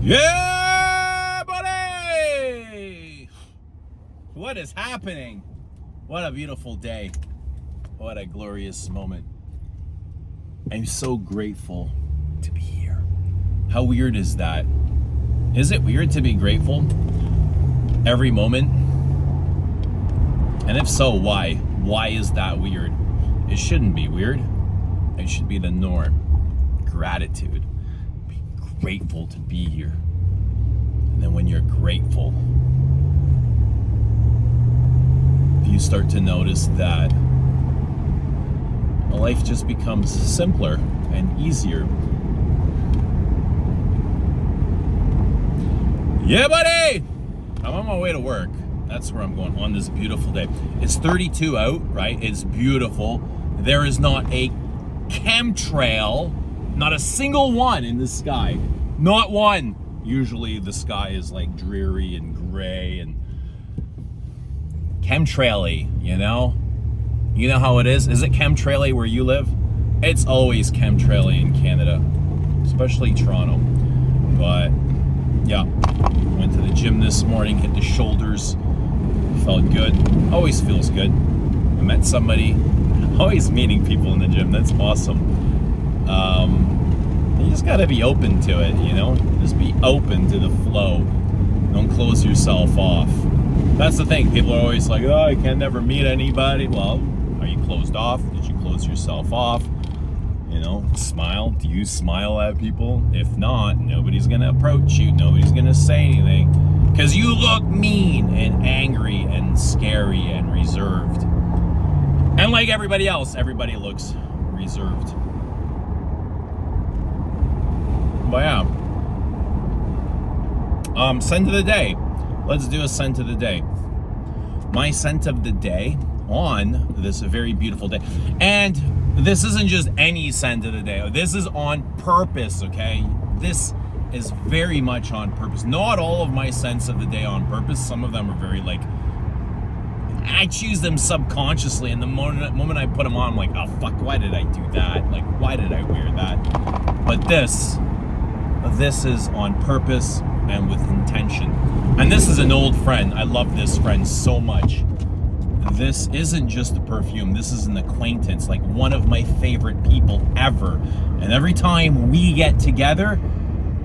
Yeah, buddy! What is happening? What a beautiful day. What a glorious moment. I'm so grateful to be here. How weird is that? Is it weird to be grateful every moment? And if so, why? Why is that weird? It shouldn't be weird. It should be the norm. Gratitude. Be grateful to be here. And then when you're grateful, you start to notice that life just becomes simpler and easier. Yeah, buddy! I'm on my way to work. That's where I'm going on this beautiful day. It's 32 out, right? It's beautiful. There is not a chemtrail, not a single one in the sky. Not one. Usually the sky is like dreary and gray and chemtrail-y, you know? You know how it is? Is it chemtrail-y where you live? It's always chemtrail-y in Canada, especially Toronto. But yeah, went to the gym this morning, hit the shoulders, felt good. Always feels good. I met somebody, always meeting people in the gym. That's awesome. You just gotta be open to it, you know? Just be open to the flow. Don't close yourself off. That's the thing. People are always like, oh, I can never meet anybody. Well, are you closed off? Did you close yourself off? You know, smile. Do you smile at people? If not, nobody's gonna approach you. Nobody's gonna say anything. Because you look mean and angry and scary and reserved. And like everybody else, everybody looks reserved. But yeah. Scent of the day. Let's do a scent of the day. My scent of the day on this very beautiful day. And this isn't just any scent of the day. This is on purpose, okay? This is very much on purpose. Not all of my scents of the day on purpose. Some of them are very like, I choose them subconsciously, and the moment I put them on, I'm like, oh fuck, why did I do that? Like, why did I wear that? But this is on purpose and with intention. And this is an old friend. I love this friend so much. This isn't just a perfume. This is an acquaintance, like one of my favorite people ever. And every time we get together,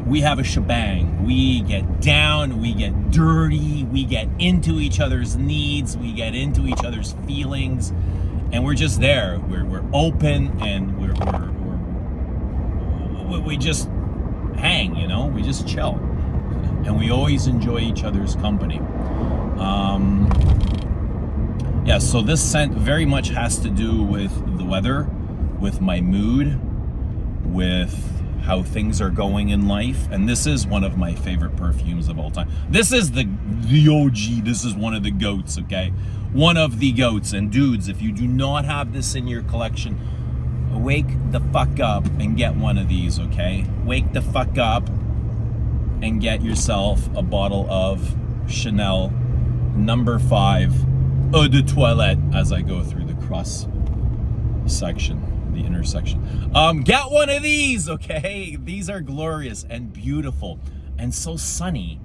we have a shebang. We get down, we get dirty, we get into each other's needs, we get into each other's feelings, and we're just there. We're open, and we just hang, you know? We just chill. And we always enjoy each other's company. Yeah, so this scent very much has to do with the weather, with my mood, with how things are going in life. And this is one of my favorite perfumes of all time. This is the OG. This is one of the goats, okay? One of the goats. And dudes, if you do not have this in your collection, wake the fuck up and get one of these, okay? Wake the fuck up and get yourself a bottle of Chanel number 5 Eau de Toilette as I go through the cross section, the intersection. Get one of these, okay? These are glorious and beautiful and so sunny.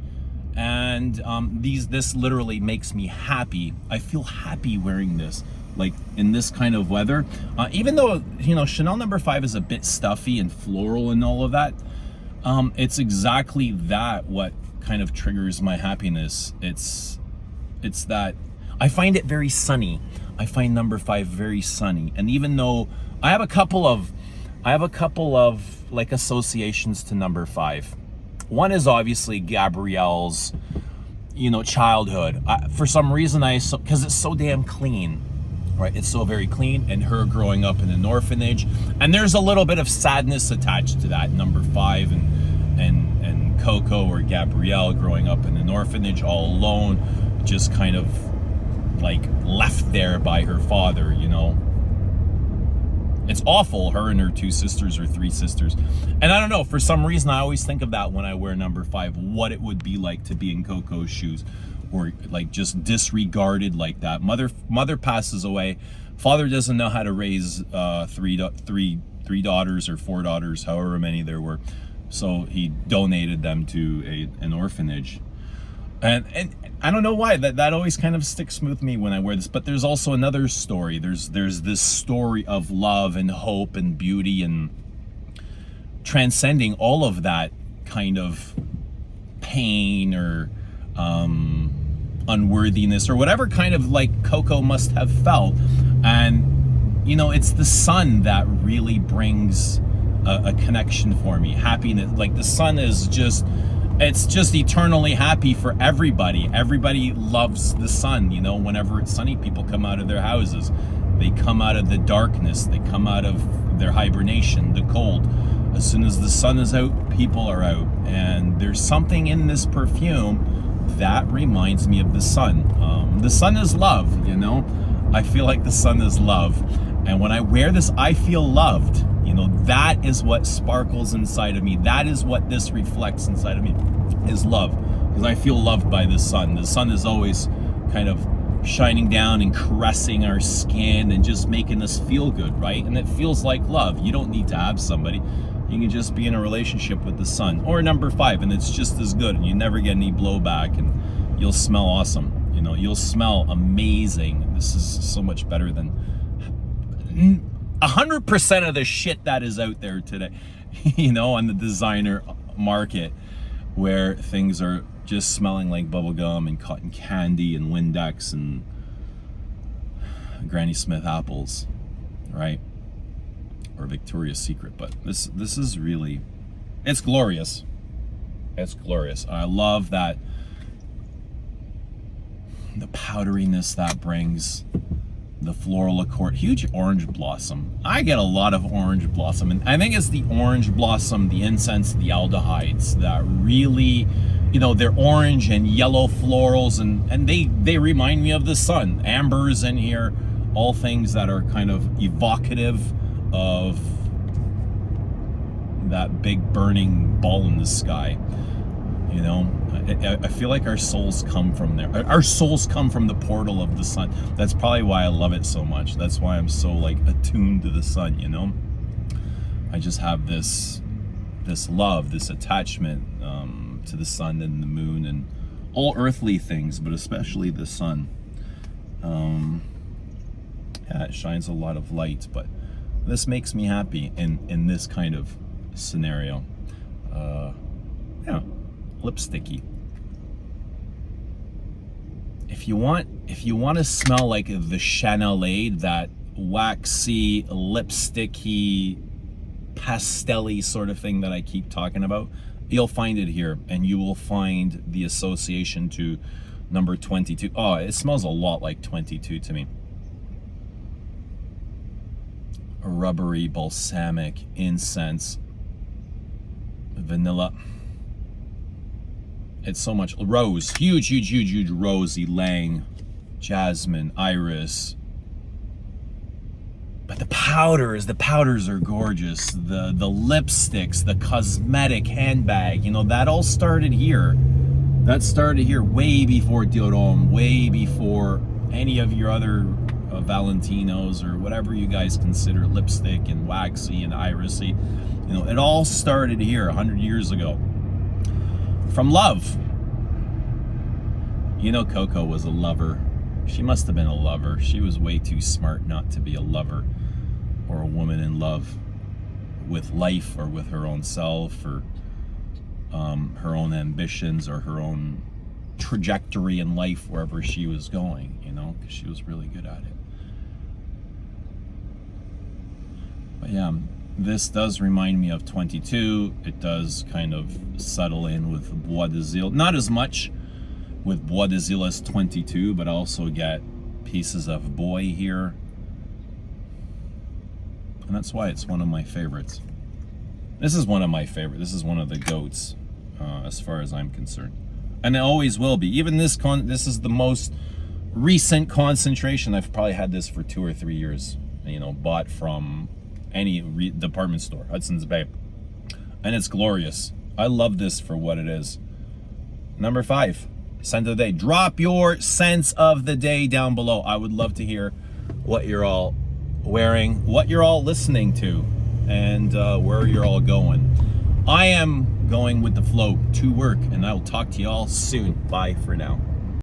And this literally makes me happy. I feel happy wearing this, like in this kind of weather. Even though, you know, Chanel number 5 is a bit stuffy and floral and all of that, it's exactly that what kind of triggers my happiness. It's that I find it very sunny. I find number 5 very sunny. And even though I have a couple of like associations to number 5. One is obviously Gabrielle's, you know, childhood. For some reason, because it's so damn clean, right? It's so very clean, and her growing up in an orphanage. And there's a little bit of sadness attached to that, number 5, and Coco or Gabrielle growing up in an orphanage all alone, just kind of like left there by her father, you know. It's awful, her and her 2 sisters or 3 sisters. And I don't know, for some reason I always think of that when I wear number 5, what it would be like to be in Coco's shoes, or like just disregarded like that. Mother passes away, father doesn't know how to raise three daughters or 4 daughters, however many there were. So he donated them to an orphanage. And I don't know why that always kind of sticks with me when I wear this. But there's also another story. There's this story of love and hope and beauty and transcending all of that kind of pain or unworthiness or whatever kind of like Coco must have felt. And you know, it's the sun that really brings a connection for me, happiness. Like the sun is just, it's just eternally happy for everybody. Everybody loves the sun. You know, whenever it's sunny, people come out of their houses, they come out of the darkness, they come out of their hibernation, the cold. As soon as the sun is out, people are out. And there's something in this perfume that reminds me of the sun. The sun is love, you know? I feel like the sun is love. And when I wear this, I feel loved. You know, that is what sparkles inside of me. That is what this reflects inside of me, is love. Because I feel loved by the sun. The sun is always kind of shining down and caressing our skin and just making us feel good, right? And it feels like love. You don't need to have somebody. You can just be in a relationship with the sun. Or number 5, and it's just as good. And you never get any blowback, and you'll smell awesome. You know, you'll smell amazing. This is so much better than 100% of the shit that is out there today, you know, on the designer market, where things are just smelling like bubblegum and cotton candy and Windex and Granny Smith apples, right? Or Victoria's Secret. But this is really, it's glorious. It's glorious. I love that, the powderiness that brings, the floral accord, huge orange blossom. I get a lot of orange blossom, and I think it's the orange blossom, the incense, the aldehydes that really, you know, they're orange and yellow florals, and they remind me of the sun. Amber's in here, all things that are kind of evocative of that big burning ball in the sky. You know, I feel like our souls come from there. Our souls come from the portal of the sun. That's probably why I love it so much. That's why I'm so like attuned to the sun, you know? I just have this love, this attachment to the sun and the moon and all earthly things, but especially the sun. Yeah, it shines a lot of light, but this makes me happy in this kind of scenario. Yeah. Lipsticky. If you want to smell like the Chanelade, that waxy, lipsticky, pastel-y sort of thing that I keep talking about, you'll find it here, and you will find the association to number 22. Oh, it smells a lot like 22 to me. A rubbery, balsamic, incense, vanilla. It's so much rose, huge rosy, ylang, jasmine, iris. But the powders are gorgeous. The lipsticks, the cosmetic handbag, you know, that all started here. That started here way before Dior Homme, way before any of your other Valentinos or whatever you guys consider lipstick and waxy and irisy. You know, it all started here 100 years ago. From love. You know, Coco was a lover. She must have been a lover. She was way too smart not to be a lover or a woman in love with life or with her own self or her own ambitions or her own trajectory in life wherever she was going, you know, because she was really good at it. But yeah, this does remind me of 22. It does kind of settle in with Bois de Zile. Not as much with Bois de Zile as 22, but I also get pieces of Bois here. And that's why it's one of my favorites. This is one of my favorites. This is one of the GOATs, as far as I'm concerned. And it always will be. Even this is the most recent concentration. I've probably had this for 2 or 3 years, you know, bought from any department store, Hudson's Bay. And it's glorious. I love this for what it is. Number 5, scent of the day. Drop your scents of the day down below. I would love to hear what you're all wearing, what you're all listening to, and where you're all going. I am going with the flow to work, and I will talk to y'all soon. Bye for now.